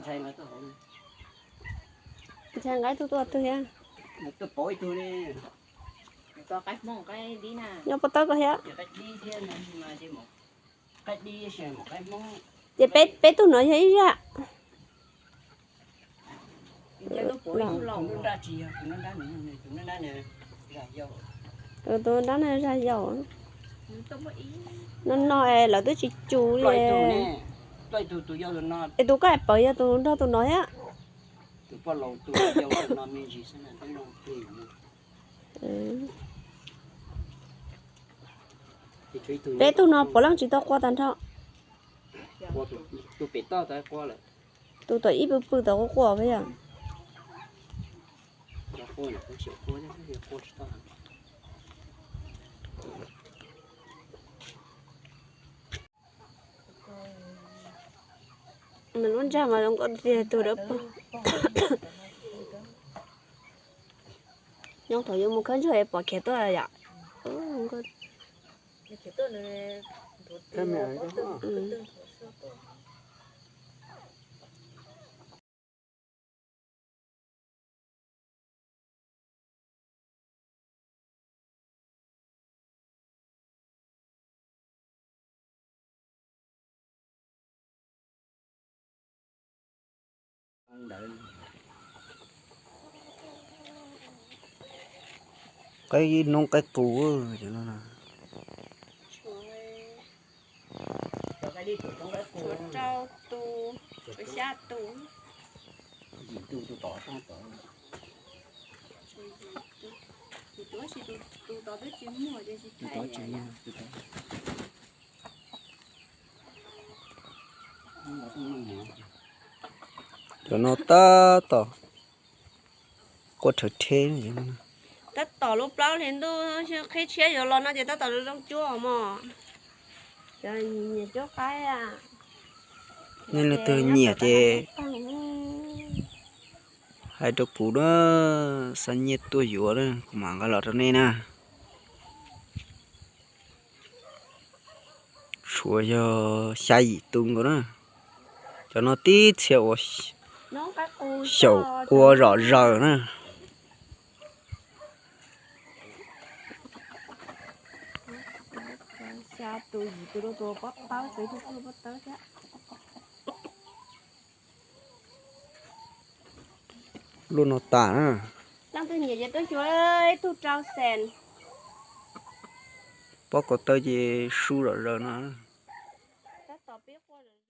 Sai mà tôi hỏi. Sang cái tôi ha. Tôi bội tôi đi. Có cách mong cái đi nè. Nhau bắt tới có ha. Cách đi thế này mà đi một. Cách đi xem một cái mong. Để bé tôi nói thấy ra. Cái tôi bội tôi lòng. Nó ra chi à? Nó đá nè. Ra dầu. Tôi đá này ra dầu. Tôi có ý. Nó nói là tôi chỉ chú Loại đi. tù nè. Loại tù dầu nó. Ê tôi có ai bởi tôi đó tôi nói á. Tù có lầu tù dầu nó mình gì xem là cái lầu tù. Bé tôi nói bỏ lăng chỉ tao qua tàn thọ. Qua tù bị to tới qua lại. Tôi tới ít bự tao có qua vậy à. Nó qua là cũng chịu qua chứ cái qua to. Mình muốn ra mà không có gì tôi đỡ. Nhưng thôi dùng một khăn cho em bỏ kẹt tôi là dạ. Không có. Cái tôi này. Cái mẹ ấy đó. Cái nông cái cũ cho nó là cái đi của trong cái cũ Trâu tu, xa tu. gì tu tỏ sang tỏ Tu tỏ tới chim mùa để chị tỏ thấy. chuyện nha cho nó ta tỏ có thực thế gì nữa Tất tỏ lúc đó thì tôi khi chia rồi lo nó chỉ tất tỏ lúc trong chúa mà. Rồi nhìn chỗ cái à. nên là từ nhẹ chứ hai đứa phụ đó sinh nhật tôi vừa đó mà cái lọt này nè xua cho xay tung của nó cho nó tí xẹo xẹo cua rõ rõ nữa xa tu gì tôi đâu tôi bắt tao tới tôi bắt tao chứ. luôn nó tả nữa Đang tôi nhìn cho tôi chúa ơi tôi trao sen. bác có tới gì su rõ rõ nữa